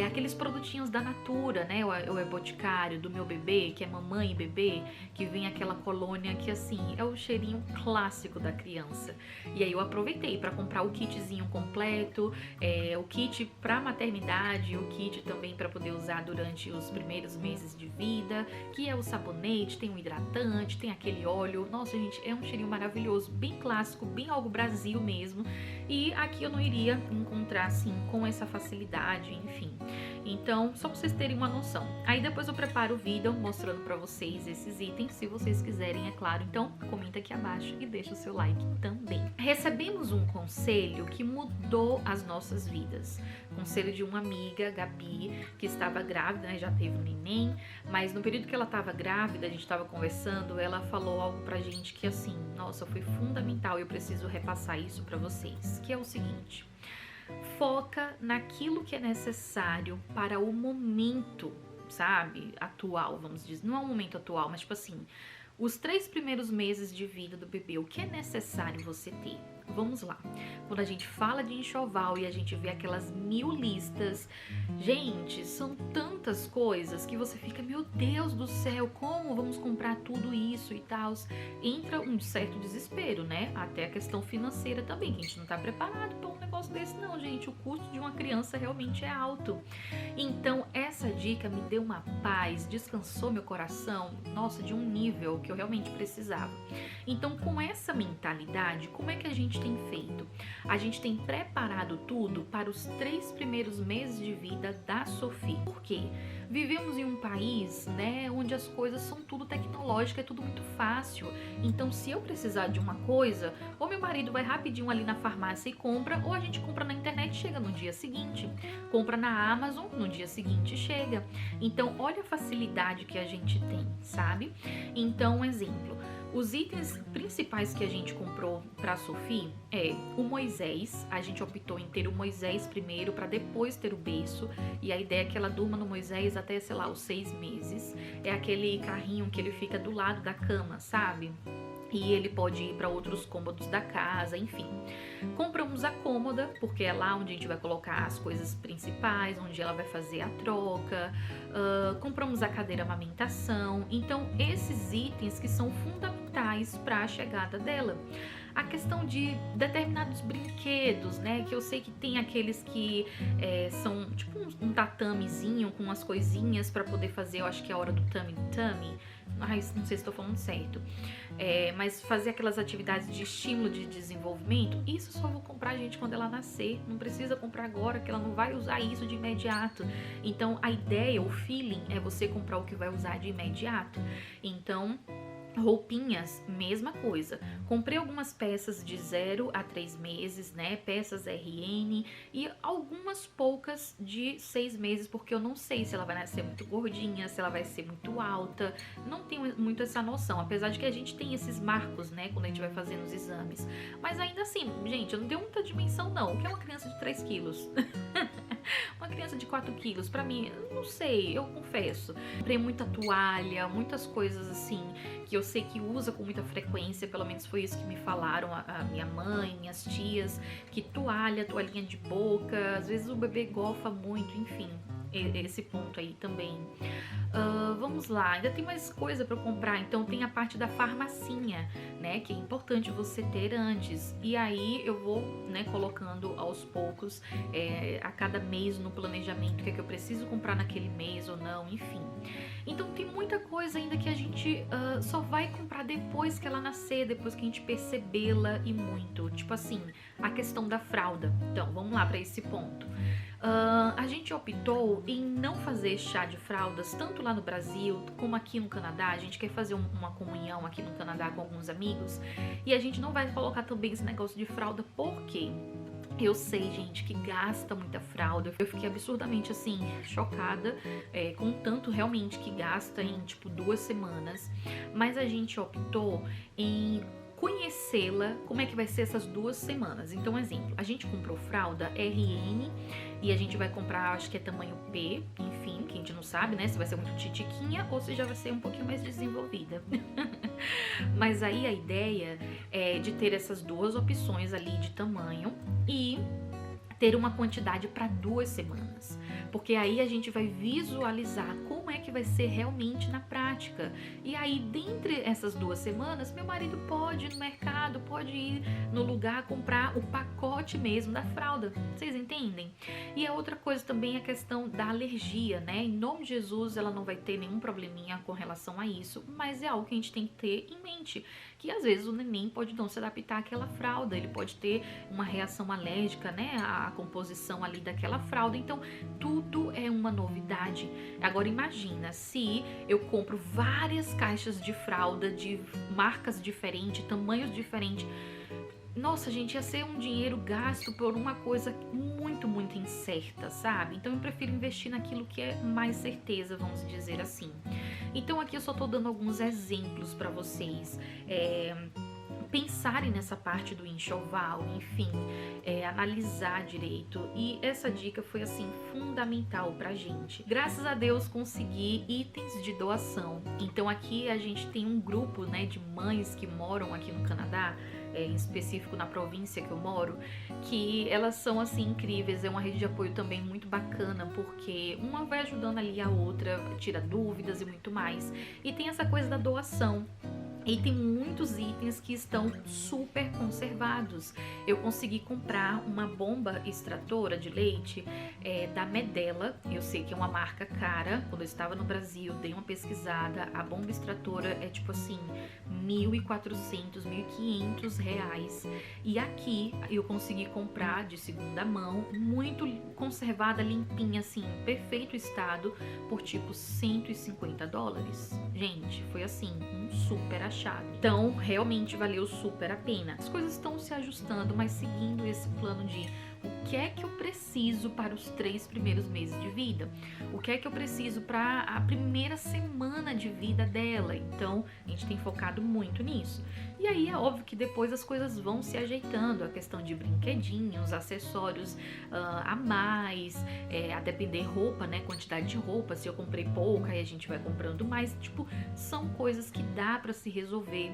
Aqueles produtinhos da Natura, né, o Boticário do meu bebê, que é mamãe e bebê, que vem aquela colônia que assim é o cheirinho clássico da criança. E aí eu aproveitei para comprar o kitzinho completo, o kit para maternidade, o kit também para poder usar durante os primeiros meses de vida, que é o sabonete, tem um hidratante, tem aquele óleo. Nossa, gente, é um cheirinho maravilhoso, bem clássico, bem algo Brasil mesmo. E aqui eu não iria encontrar assim com essa facilidade, enfim. Então, só pra vocês terem uma noção. Aí depois eu preparo o vídeo mostrando pra vocês esses itens, se vocês quiserem, é claro. Então, comenta aqui abaixo e deixa o seu like também. Recebemos um conselho que mudou as nossas vidas. Conselho de uma amiga, Gabi, que estava grávida, né, já teve um neném, mas no período que ela estava grávida, a gente estava conversando, ela falou algo pra gente que assim, nossa, foi fundamental e eu preciso repassar isso pra vocês, que é o seguinte: foca naquilo que é necessário para o momento, sabe, atual, vamos dizer. Não é um momento atual, mas tipo assim, os 3 primeiros meses de vida do bebê, o que é necessário você ter? Vamos lá. Quando a gente fala de enxoval e a gente vê aquelas 1000 listas, gente, são tantas coisas que você fica, meu Deus do céu, como vamos comprar tudo isso e tal? Entra um certo desespero, né? Até a questão financeira também, que a gente não tá preparado para um negócio desse não, gente. O custo de uma criança realmente é alto. Então, essa dica me deu uma paz, descansou meu coração, nossa, de um nível que eu realmente precisava. Então, com essa mentalidade, como é que a gente tem feito? A gente tem preparado tudo para os 3 primeiros meses de vida da Sofia. Por quê? Vivemos em um país, né, onde as coisas são tudo tecnológico, é tudo muito fácil. Então, se eu precisar de uma coisa, ou meu marido vai rapidinho ali na farmácia e compra, ou a gente compra na internet e chega no dia seguinte. Compra na Amazon, no dia seguinte chega. Então, olha a facilidade que a gente tem, sabe? Então, um exemplo. Os itens principais que a gente comprou para a Sofia é o Moisés. A gente optou em ter o Moisés primeiro para depois ter o berço. E a ideia é que ela durma no Moisés até, sei lá, os 6 meses. É aquele carrinho que ele fica do lado da cama, sabe? E ele pode ir para outros cômodos da casa, enfim. Compramos a cômoda, porque é lá onde a gente vai colocar as coisas principais, onde ela vai fazer a troca. Compramos a cadeira amamentação. Então, esses itens que são fundamentais para a chegada dela. A questão de determinados brinquedos, né? Que eu sei que tem aqueles que são tipo um tatamezinho com umas coisinhas pra poder fazer, eu acho que é a hora do tummy. Ai, não sei se estou falando certo. Mas fazer aquelas atividades de estímulo de desenvolvimento, isso eu só vou comprar, gente, quando ela nascer. Não precisa comprar agora, que ela não vai usar isso de imediato. Então, a ideia, o feeling, é você comprar o que vai usar de imediato. Então, roupinhas, mesma coisa. Comprei algumas peças de 0 a 3 meses, né? Peças RN e algumas poucas de 6 meses, porque eu não sei se ela vai nascer muito gordinha, se ela vai ser muito alta. Não tenho muito essa noção, apesar de que a gente tem esses marcos, né? Quando a gente vai fazendo os exames. Mas ainda assim, gente, eu não tenho muita dimensão não. O que é uma criança de 3 quilos? Uma criança de 4 quilos, pra mim, eu não sei, eu confesso. Comprei muita toalha, muitas coisas assim, que eu sei que usa com muita frequência, pelo menos foi isso que me falaram, a minha mãe, minhas tias, que toalhinha de boca, às vezes o bebê gofa muito, enfim, esse ponto aí também. Vamos lá, ainda tem mais coisa para eu comprar. Então tem a parte da farmacinha, né, que é importante você ter antes. E aí eu vou, né, colocando aos poucos, a cada mês no planejamento, o que é que eu preciso comprar naquele mês ou não, enfim. Então tem muita coisa ainda que a gente só vai comprar depois que ela nascer, depois que a gente percebê-la e muito. Tipo assim, a questão da fralda. Então, vamos lá para esse ponto. A gente optou em não fazer chá de fraldas, tanto lá no Brasil como aqui no Canadá. A gente quer fazer uma comunhão aqui no Canadá com alguns amigos e a gente não vai colocar também esse negócio de fralda, porque eu sei, gente, que gasta muita fralda. Eu fiquei absurdamente, assim, chocada com o tanto realmente que gasta em, tipo, 2 semanas. Mas a gente optou em conhecê-la, como é que vai ser essas 2 semanas. Então, exemplo, a gente comprou fralda RN e a gente vai comprar, acho que é tamanho P, enfim, que a gente não sabe, né, se vai ser muito titiquinha ou se já vai ser um pouquinho mais desenvolvida. Mas aí a ideia é de ter essas 2 opções ali de tamanho e ter uma quantidade para 2 semanas, porque aí a gente vai visualizar como é que vai ser realmente na prática. E aí, dentre essas 2 semanas, meu marido pode ir no mercado, pode ir no lugar comprar o pacote mesmo da fralda. Vocês entendem? E a outra coisa também é a questão da alergia, né? Em nome de Jesus, ela não vai ter nenhum probleminha com relação a isso, mas é algo que a gente tem que ter em mente, que às vezes o neném pode não se adaptar àquela fralda, ele pode ter uma reação alérgica, né, à composição ali daquela fralda. Então tudo é uma novidade. Agora imagina se eu compro várias caixas de fralda de marcas diferentes, tamanhos diferentes. Nossa, gente, ia ser um dinheiro gasto por uma coisa muito, muito incerta, sabe? Então eu prefiro investir naquilo que é mais certeza, vamos dizer assim. Então aqui eu só tô dando alguns exemplos para vocês pensarem nessa parte do enxoval, enfim, analisar direito. E essa dica foi, assim, fundamental pra gente. Graças a Deus consegui itens de doação. Então aqui a gente tem um grupo, né, de mães que moram aqui no Canadá, em específico na província que eu moro, que elas são, assim, incríveis. É uma rede de apoio também muito bacana, porque uma vai ajudando ali a outra, tira dúvidas e muito mais. E tem essa coisa da doação. E tem muitos itens que estão super conservados. Eu consegui comprar uma bomba extratora de leite da Medela. Eu sei que é uma marca cara. Quando eu estava no Brasil, dei uma pesquisada. A bomba extratora é tipo assim, 1.400, 1.500 reais. E aqui eu consegui comprar de segunda mão, muito conservada, limpinha, assim, perfeito estado, por tipo $150. Gente, foi assim, um super achado. Então, realmente valeu super a pena. As coisas estão se ajustando, mas seguindo esse plano de o que é que eu preciso para os 3 primeiros meses de vida? O que é que eu preciso para a primeira semana de vida dela? Então, a gente tem focado muito nisso. E aí é óbvio que depois as coisas vão se ajeitando, a questão de brinquedinhos, acessórios a mais, a depender roupa, né, quantidade de roupa. Se eu comprei pouca, aí a gente vai comprando mais. Tipo, são coisas que dá para se resolver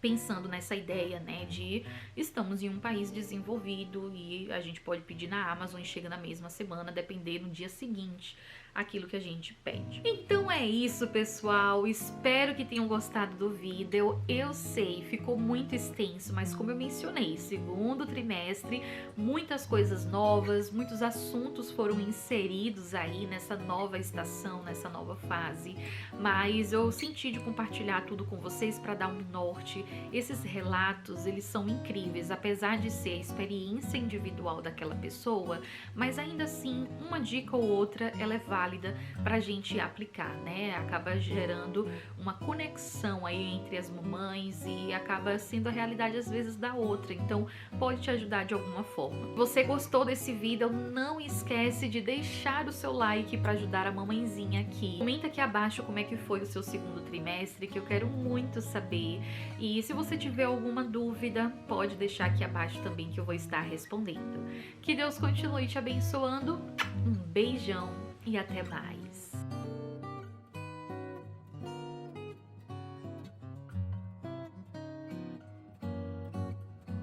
pensando nessa ideia, né, de estamos em um país desenvolvido e a gente pode pedir na Amazon e chega na mesma semana, depender no dia seguinte aquilo que a gente pede. Então é isso, pessoal. Espero que tenham gostado do vídeo. Eu sei, ficou muito extenso, mas como eu mencionei, segundo trimestre, muitas coisas novas, muitos assuntos foram inseridos aí nessa nova estação, nessa nova fase. Mas eu senti de compartilhar tudo com vocês para dar um norte. Esses relatos, eles são incríveis, apesar de ser a experiência individual daquela pessoa, mas ainda assim, uma dica ou outra, ela é válida pra gente aplicar, né? Acaba gerando uma conexão aí entre as mamães e acaba sendo a realidade às vezes da outra, então pode te ajudar de alguma forma. Se você gostou desse vídeo, não esquece de deixar o seu like para ajudar a mamãezinha aqui. Comenta aqui abaixo como é que foi o seu segundo trimestre, que eu quero muito saber. E se você tiver alguma dúvida, pode deixar aqui abaixo também que eu vou estar respondendo. Que Deus continue te abençoando. Um beijão e até mais.